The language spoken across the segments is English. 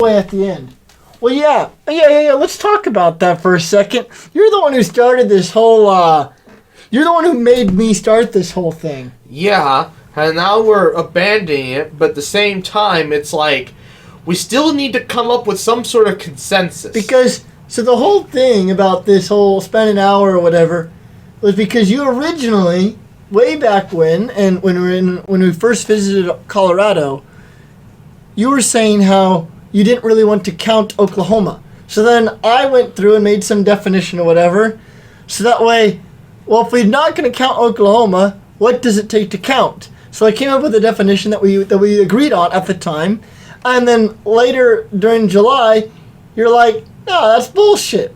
way at the end. Well, yeah. Let's talk about that for a second. You're the one who started this whole, you're the one who made me start this whole thing. Yeah, and now we're abandoning it, but at the same time, it's like, we still need to come up with some sort of consensus. Because, so the whole thing about this whole spend an hour or whatever was because you originally, way back when, and when we first visited Colorado, you were saying how you didn't really want to count Oklahoma. So then I went through and made some definition or whatever. So that way, well, if we're not going to count Oklahoma, what does it take to count? So I came up with a definition that we agreed on at the time. And then later during July, you're like, no, that's bullshit.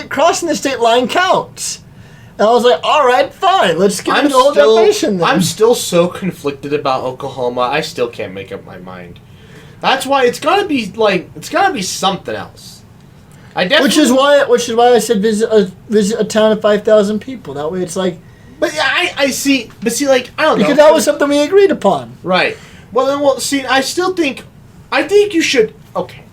Crossing the state line counts. And I was like, all right, fine. Let's get into the whole definition then. I'm still so conflicted about Oklahoma. I still can't make up my mind. That's why it's gotta be something else. Which is why I said visit a town of 5,000 people. That way it's like. But yeah, I see. But see, like, I don't know. Because that was something we agreed upon. Right. Well, see, I think you should. Okay.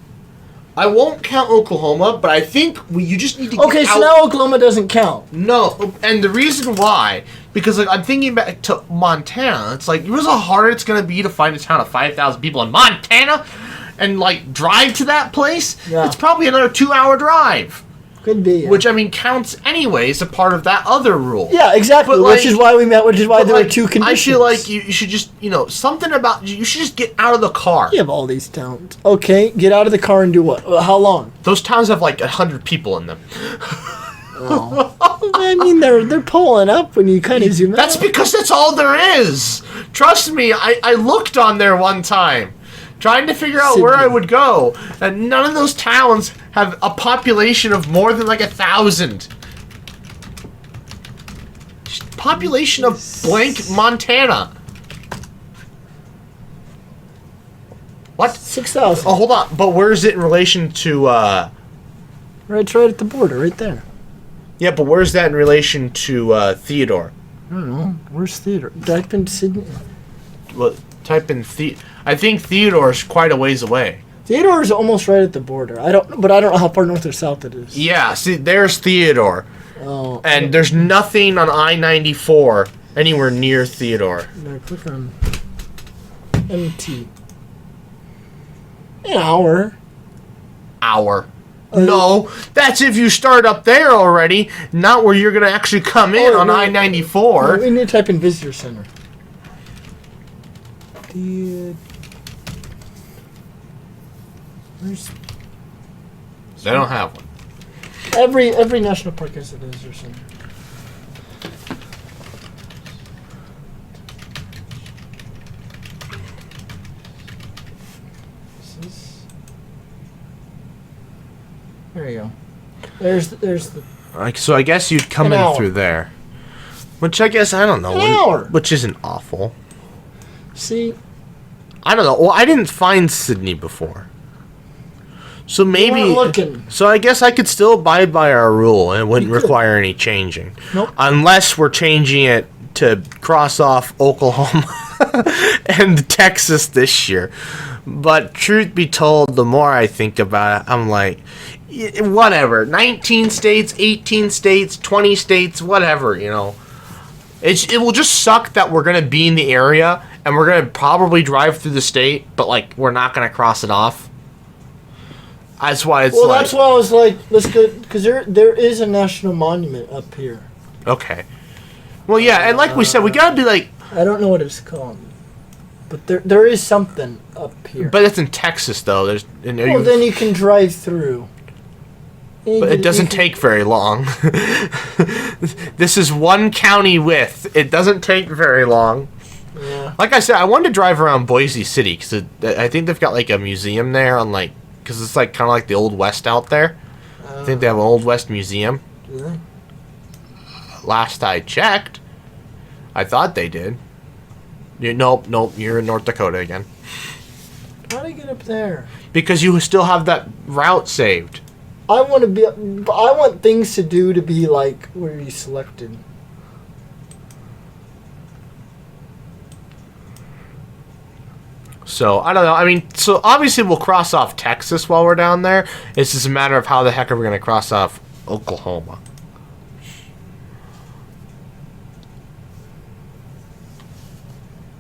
I won't count Oklahoma, but I think you just need to. Okay, so now Oklahoma doesn't count. No, and the reason why, because like I'm thinking back to Montana. It's like, you know how hard it's gonna be to find a town of 5,000 people in Montana, and like drive to that place. Yeah. It's probably another 2-hour drive. Could be. Yeah. Which I mean counts anyways, a part of that other rule. Yeah, exactly. But which is why we met. Which is why there were two conditions. I feel like you should just, something about you should just get out of the car. You have all these towns. Okay, get out of the car and do what? How long? Those towns have like 100 people in them. Oh. I mean, they're pulling up when you kind of zoom out. That's because that's all there is. Trust me, I looked on there one time, trying to figure out where I would go, and none of those towns have a population of more than like 1,000. Population of blank Montana. What? 6,000. Oh, hold on. But where is it in relation to? Right, it's right at the border, right there. Yeah, but where's that in relation to Theodore? I don't know. Where's Theodore? Type in Sydney. Well, type in I think Theodore's quite a ways away. Theodore is almost right at the border. I don't know how far north or south it is. Yeah, see, there's Theodore. Oh. And there's nothing on I-94 anywhere near Theodore. No, click on MT. An hour. No, that's if you start up there already, not where you're going to actually come in on I-94. We need to type in visitor center. They don't have one. Every national park has a visitor center. There you go. There's the. So I guess you'd come in through there, which I guess I don't know. An hour. Which isn't awful. See. I don't know. Well, I didn't find Sydney before. So maybe. You weren't looking. So I guess I could still abide by our rule and it wouldn't require any changing. Nope. Unless we're changing it to cross off Oklahoma and Texas this year. But truth be told, the more I think about it, I'm like, whatever. 19 states, 18 states, 20 states, whatever, It will just suck that we're going to be in the area and we're going to probably drive through the state, but like we're not going to cross it off. That's why it's that's why I was like, let's go, because there is a national monument up here. Okay. Well, yeah, and like we said, we got to be like... I don't know what it's called. But there is something up here. But it's in Texas, though. Then you can drive through. But it doesn't take very long. This is one county width. It doesn't take very long. Yeah. Like I said, I wanted to drive around Boise City because I think they've got like a museum there on like, because it's like kind of like the Old West out there. I think they have an Old West museum. Do they? Last I checked, I thought they did. Nope, you're in North Dakota again. How do you get up there? Because you still have that route saved. I want things to do to be like where you selected. So, I don't know. I mean, so obviously we'll cross off Texas while we're down there. It's just a matter of how the heck are we going to cross off Oklahoma.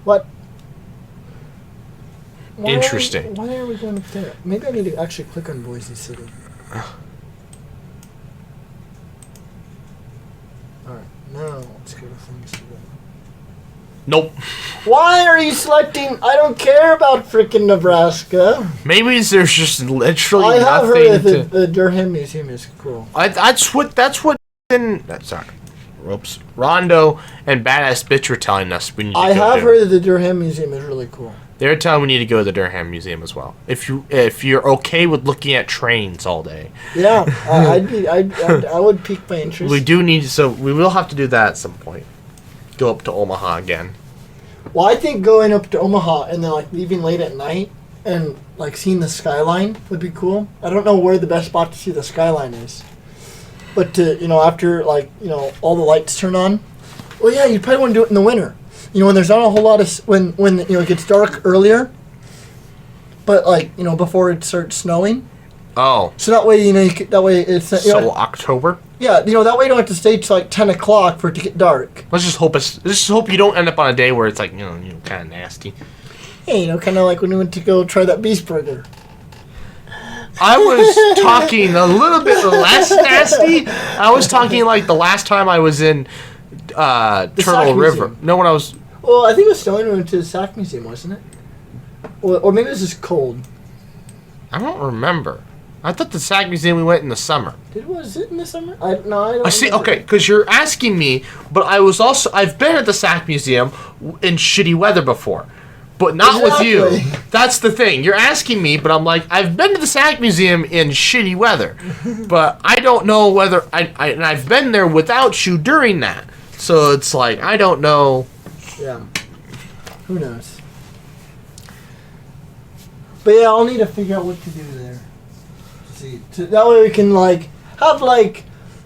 What? Interesting. Why are we going up there? Maybe I need to actually click on Boise City. Alright, now let's go to things to go. Nope. Why are you selecting? I don't care about frickin' Nebraska. Maybe there's just literally I have nothing heard that to... the Durham Museum is cool. That's what sorry. Ropes. Rondo and Badass Bitch were telling us we need to I go have there. heard that the Durham Museum is really cool. They're telling we need to go to the Durham Museum as well. If you're okay with looking at trains all day. Yeah, I would pique my interest. We do need, so we will have to do that at some point. Go up to Omaha again. Well, I think going up to Omaha and then like leaving late at night and like seeing the skyline would be cool. I don't know where the best spot to see the skyline is, but to after like all the lights turn on. Well, yeah, you probably want to do it in the winter. When there's not a whole lot of when it gets dark earlier, but like before it starts snowing. Oh. So that way that way it's so October. Yeah, that way you don't have to stay till like 10 o'clock for it to get dark. Let's just hope you don't end up on a day where it's like kind of nasty. Hey, kind of like when we went to go try that beast burger. I was talking a little bit less nasty. I was talking like the last time I was in Turtle River. Museum. No, when I was. Well, I think it was still when we went to the Sac Museum, wasn't it? Or maybe it was just cold. I don't remember. I thought the Sac Museum we went in the summer. Was it in the summer? I don't. I see. Okay, because you're asking me, but I've been at the Sac Museum in shitty weather before, but not with you. That's the thing. You're asking me, but I'm like, I've been to the Sac Museum in shitty weather, but I don't know whether and I've been there without you during that. So it's like I don't know. Yeah. Who knows? But yeah, I'll need to figure out what to do there. See, that way we can have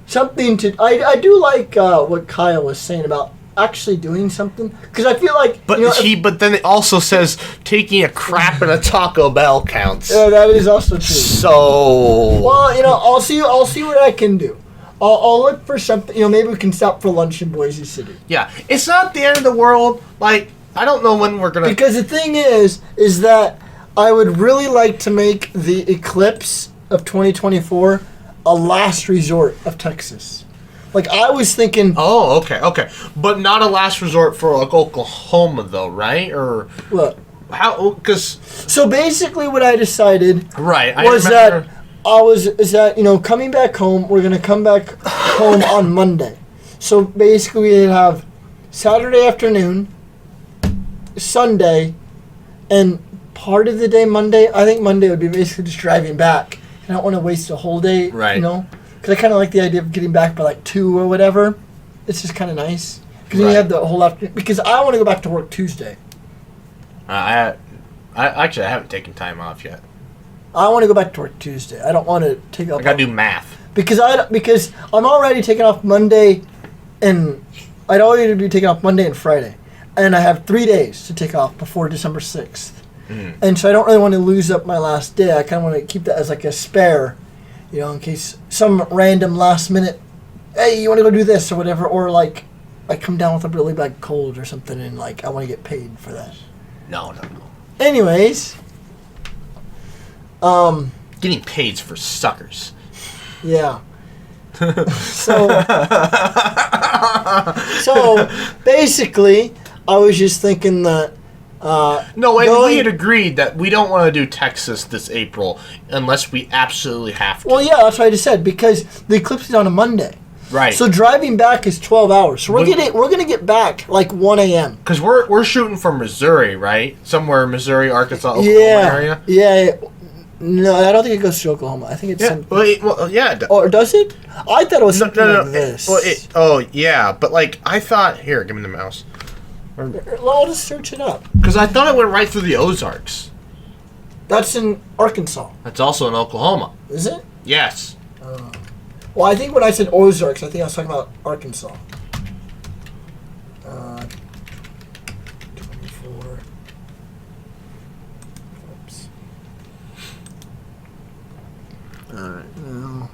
something to. I do like what Kyle was saying about actually doing something, because I feel like. But but then it also says taking a crap in a Taco Bell counts. Yeah, that is also true. So. Well, I'll see what I can do. I'll look for something. Maybe we can stop for lunch in Boise City. Yeah, it's not the end of the world. Like, I don't know when we're gonna. Because the thing is that I would really like to make the eclipse of 2024 a last resort of Texas. Like, I was thinking... Oh, okay. But not a last resort for, like, Oklahoma, though, right? Or... What? How... Because... So, basically, what I decided... Right, was that, coming back home, we're going to come back home on Monday. So, basically, we have Saturday afternoon, Sunday, and part of the day Monday. I think Monday would be basically just driving back. I don't want to waste a whole day, right? Because I kind of like the idea of getting back by like 2 or whatever. It's just kind of nice because then you have the whole afternoon. Because I want to go back to work Tuesday. I haven't taken time off yet. I want to go back to work Tuesday. I don't want to take off. I gotta do math because I'm already taking off Monday, and I'd already be taking off Monday and Friday, and I have 3 days to take off before December 6th. And so I don't really want to lose up my last day. I kind of want to keep that as like a spare, in case some random last minute, hey, you want to go do this or whatever, or like I come down with a really bad cold or something and like I want to get paid for that. No. Anyways, getting paid's for suckers. Yeah. So basically, I was just thinking that. We had agreed that we don't want to do Texas this April unless we absolutely have to. Well, yeah, that's what I just said, because the eclipse is on a Monday. Right. So driving back is 12 hours. So we're gonna get back like 1 a.m. Because we're shooting from Missouri, right? Somewhere in Missouri, Arkansas, Oklahoma area. Yeah. No, I don't think it goes to Oklahoma. I think it's Or does it? I thought it was something like this. But like I thought. Here, give me the mouse. I'll just search it up. Because I thought it went right through the Ozarks. That's in Arkansas. That's also in Oklahoma. Is it? Yes. Well, I think when I said Ozarks, I think I was talking about Arkansas. 24. Alright, well.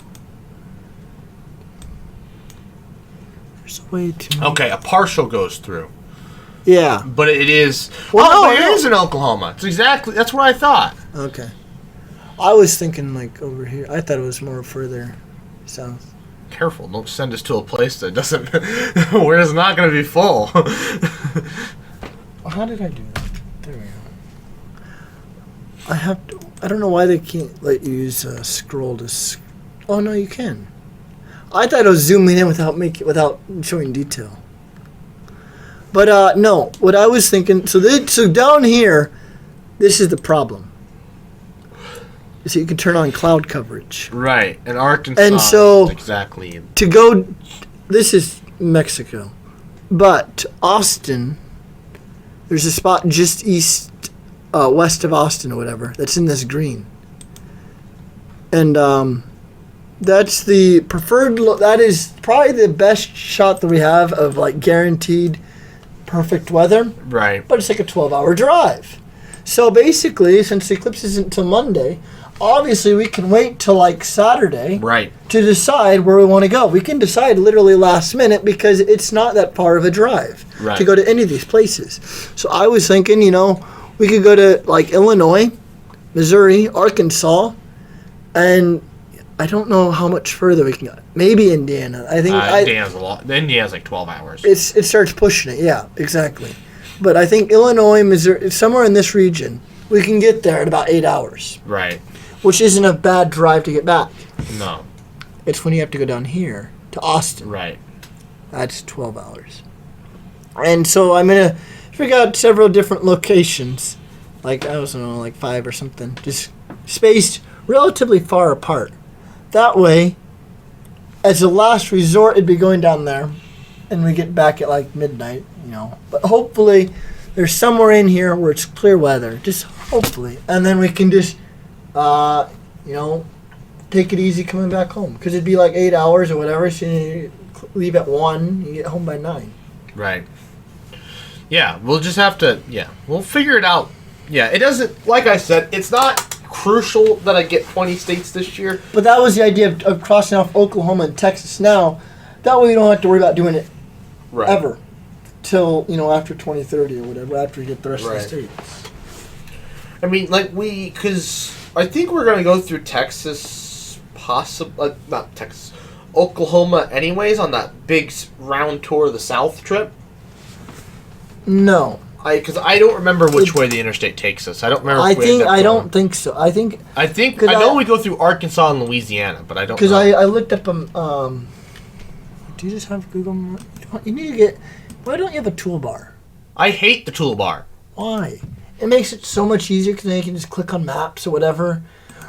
There's a way to... Okay, a partial goes through. Yeah. But it is... Well, but it is in Oklahoma. That's what I thought. Okay. I was thinking, like, over here. I thought it was more further south. Careful, don't send us to a place that doesn't... where it's not going to be full. Well, how did I do that? There we go. I don't know why they can't let you use a scroll to... Oh, no, you can. I thought I was zooming in without showing detail. But, no. What I was thinking... So down here, this is the problem. So you can turn on cloud coverage. Right, and Arkansas and so exactly. To go, this is Mexico, but Austin, there's a spot just west of Austin or whatever, that's in this green. And that's the preferred, that is probably the best shot that we have of like guaranteed perfect weather. Right. But it's like a 12-hour drive. So basically, since the eclipse isn't until Monday, obviously we can wait till like Saturday to decide where we want to go. We can decide literally last minute because it's not that far of a drive to go to any of these places. So I was thinking, we could go to like Illinois, Missouri, Arkansas, and I don't know how much further we can go. Maybe Indiana. I think Indiana's a lot. Indiana's like 12 hours. It starts pushing it. Yeah, exactly. But I think Illinois, Missouri, somewhere in this region, we can get there in about 8 hours. Right. Which isn't a bad drive to get back. No. It's when you have to go down here to Austin. Right. That's 12 hours. And so I'm going to figure out several different locations. Like, I don't know, like 5 or something. Just spaced relatively far apart. That way, as a last resort, it'd be going down there. And we get back at like midnight, But hopefully, there's somewhere in here where it's clear weather. Just hopefully. And then we can just... take it easy coming back home. Because it'd be like 8 hours or whatever. So you leave at 1, you get home by 9. Right. Yeah, we'll just have to, we'll figure it out. Yeah, it doesn't, like I said, it's not crucial that I get 20 states this year. But that was the idea of crossing off Oklahoma and Texas now. That way you don't have to worry about doing it ever. Till, after 2030 or whatever, after we get the rest of the states. I mean, because I think we're going to go through Texas, not Texas, Oklahoma anyways on that big round tour of the South trip. No. Because I don't remember which way the interstate takes us. I don't remember. I don't think so. I know we go through Arkansas and Louisiana, but I don't know. Because I looked up, do you just have Google Maps? You need to get, why don't you have a toolbar? I hate the toolbar. Why? It makes it so much easier because then you can just click on maps or whatever.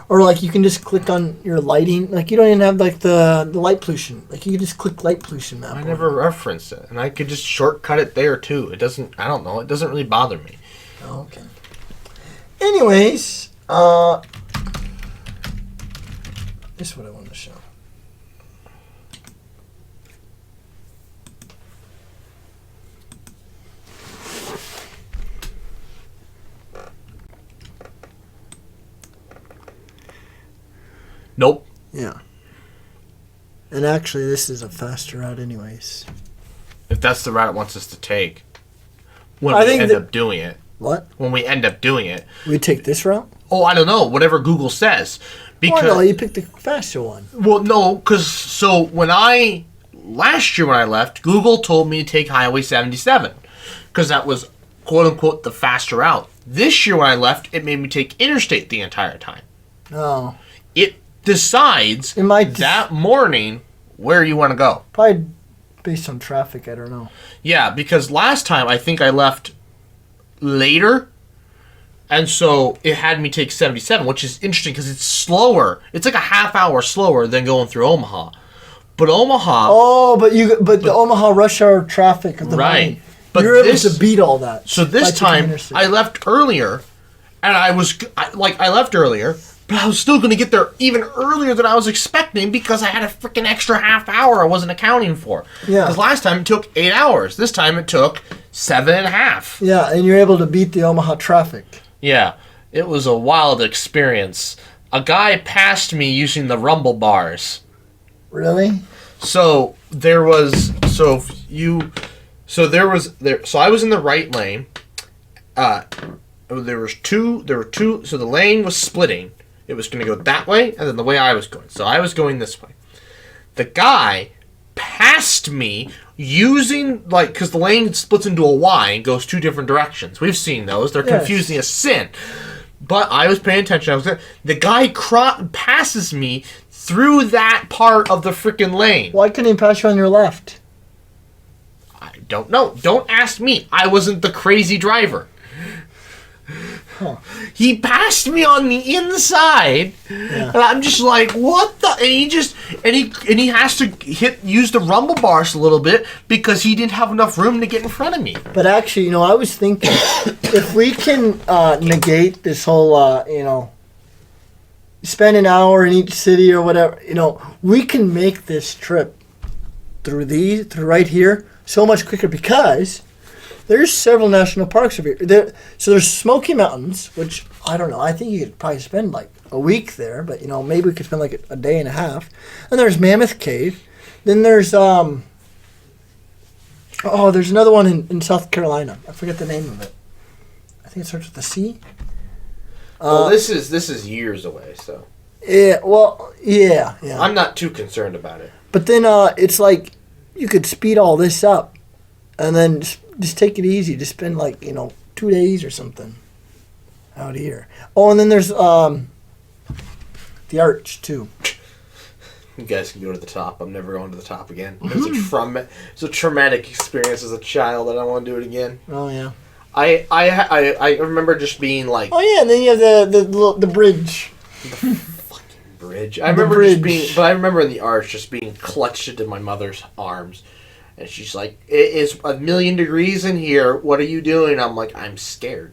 Or like you can just click on your lighting. Like you don't even have like the light pollution. Like you can just click light pollution map. I never referenced it. And I could just shortcut it there too. It doesn't, I don't know. It doesn't really bother me. Oh, okay. Anyways, this is what I wanted to show. Nope. Yeah. And actually, this is a faster route anyways. If that's the route it wants us to take. When we end up doing it. What? When we end up doing it. We take this route? Oh, I don't know. Whatever Google says. Because no, you picked the faster one. Well, no, because last year when I left, Google told me to take Highway 77. Because that was, quote unquote, the faster route. This year when I left, it made me take Interstate the entire time. Oh. It decides that morning where you want to go. Probably based on traffic, I don't know. Yeah, because last time I think I left later, and so it had me take 77, which is interesting because it's slower. It's like a half hour slower than going through Omaha. But Omaha... Oh, but the Omaha rush hour traffic of the morning. But you're able to beat all that. So this time, I left earlier, and I left earlier, but I was still going to get there even earlier than I was expecting because I had a freaking extra half hour I wasn't accounting for. Yeah. Because last time it took 8 hours. This time it took 7.5. Yeah, and you're able to beat the Omaha traffic. Yeah. It was a wild experience a guy passed me using the rumble bars. Really? So I was in the right lane. There were two, so the lane was splitting. It was going to go that way, and then the way I was going. So I was going this way. The guy passed me using, because the lane splits into a Y and goes two different directions. We've seen those. They're confusing as sin. But I was paying attention. The guy passes me through that part of the freaking lane. Why couldn't he pass you on your left? I don't know. Don't ask me. I wasn't the crazy driver. Huh. He passed me on the inside, and I'm just like, what the? And he has to use the rumble bars a little bit because he didn't have enough room to get in front of me. But actually, I was thinking, if we can negate this whole, spend an hour in each city or whatever, we can make this trip through right here so much quicker because there's several national parks over here. So there's Smoky Mountains, which, I don't know, I think you could probably spend like a week there, but, maybe we could spend like a day and a half. And there's Mammoth Cave. Then there's, there's another one in South Carolina. I forget the name of it. I think it starts with a C. Well, this is years away, so. Yeah, well, yeah. I'm not too concerned about it. But then it's like you could speed all this up and then just take it easy. Just spend 2 days or something out here. Oh, and then there's the Arch too. You guys can go to the top. I'm never going to the top again. It's a traumatic experience as a child. I don't want to do it again. Oh yeah. I remember just being like. Oh yeah, and then you have the bridge. The fucking bridge. I remember in the Arch just being clutched into my mother's arms. And she's like, it is 1,000,000 degrees in here. What are you doing? I'm like, I'm scared.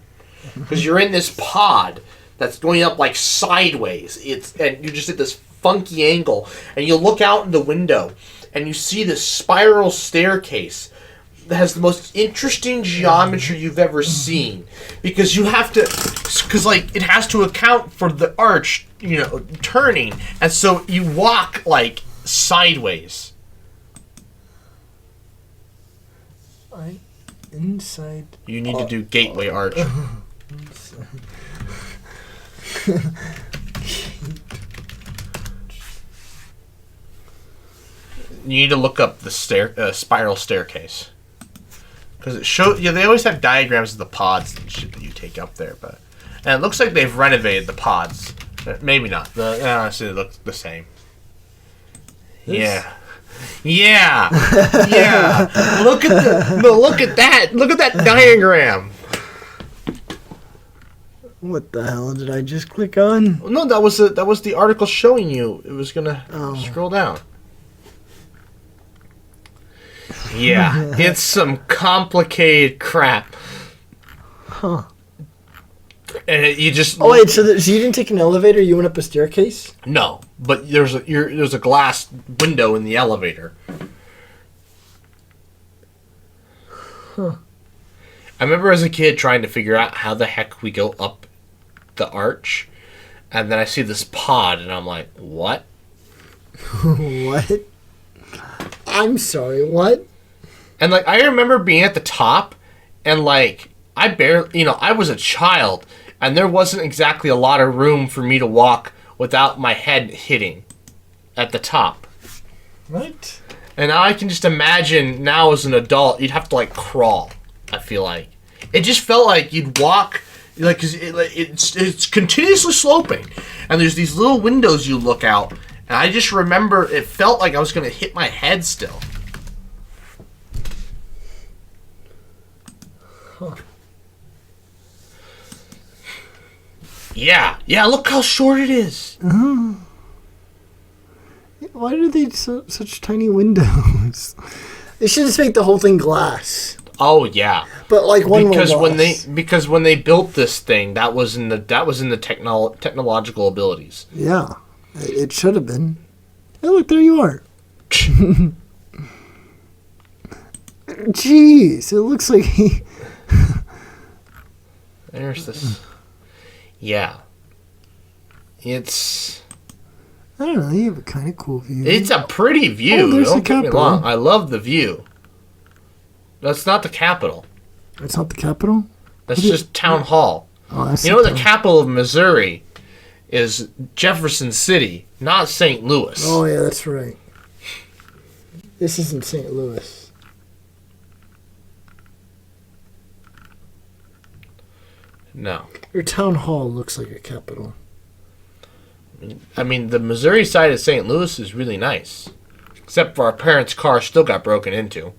Because you're in this pod that's going up sideways. And you're just at this funky angle. And you look out in the window and you see this spiral staircase that has the most interesting geometry you've ever seen. Because you have to, it has to account for the arch, turning. And so you walk sideways. Inside. You need to do Gateway Arch. You need to look up the spiral staircase. Because it shows. Yeah, they always have diagrams of the pods and shit that you take up there, and it looks like they've renovated the pods. Maybe not. Honestly, it looks the same. Yeah. Yeah. Look at that. Look at that diagram. What the hell did I just click on? No, that was the article showing you. It was gonna scroll down. Yeah, it's some complicated crap. Huh. And you just... Oh, wait, so you didn't take an elevator? You went up a staircase? No, but there's a glass window in the elevator. Huh. I remember as a kid trying to figure out how the heck we go up the arch, and then I see this pod, and I'm like, what? What? I'm sorry, what? And I remember being at the top, and I barely, I was a child, and there wasn't exactly a lot of room for me to walk without my head hitting at the top. What? And now I can just imagine now as an adult, you'd have to crawl. I feel like it just felt like you'd walk, cause it's continuously sloping, and there's these little windows you look out, and I just remember it felt like I was gonna hit my head still. Huh. Yeah, look how short it is. Uh-huh. Why do they such tiny windows? They should just make the whole thing glass. Oh yeah, but one because when they built this thing, that was in the technological abilities. Yeah, it should have been. Hey, look, there you are. Jeez, it looks like he. There's this. Yeah. It's I don't know. You have a kind of cool view. it's a pretty view. Oh, there's Don't the get me Capitol. wrong. I love the view. That's not the Capitol. It's not the Capitol? That's just Town Hall. Oh, that's You know, the capital of Missouri is Jefferson City, not St. Louis. Oh, yeah, that's right. This isn't St. Louis. No. Your town hall looks like a capital. I mean, the Missouri side of St. Louis is really nice. Except for our parents' car still got broken into.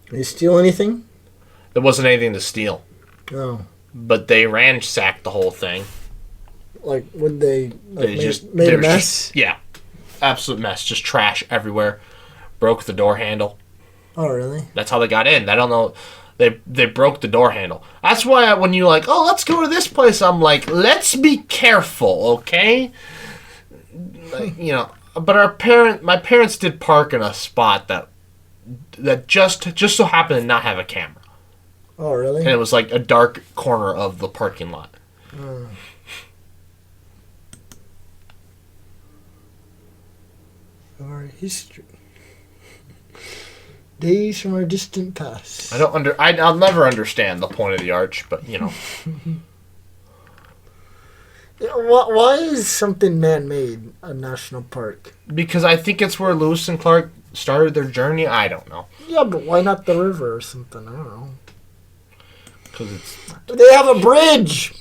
Did you steal anything? There wasn't anything to steal. No. But they ransacked the whole thing. Like, would they They made a was mess? yeah. Absolute mess. Just trash everywhere. Broke the door handle. Oh, really? That's how they got in. I don't know. They broke the door handle. That's why when you're like, oh, let's go to this place, I'm like, let's be careful, okay? Like, you know, but my parents did park in a spot that just so happened to not have a camera. Oh, really? And it was like a dark corner of the parking lot. Our history. Days from our distant past. I'll never understand the point of the arch, but you know. Why is something man-made a national park? Because I think it's where Lewis and Clark started their journey. I don't know. Yeah, but why not the river or something? I don't know. Because it's They have a bridge.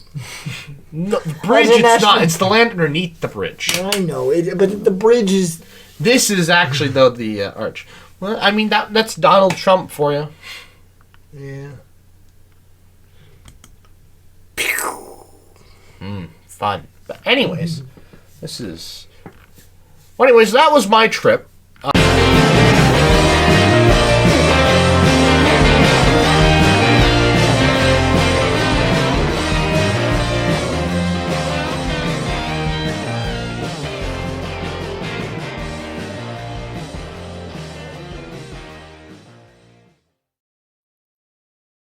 no, the bridge. It's not. It's the land underneath the bridge. I know it, but the bridge is. This is actually though the arch. Well, I mean that's Donald Trump for you. Yeah. Fun. But anyways, that was my trip.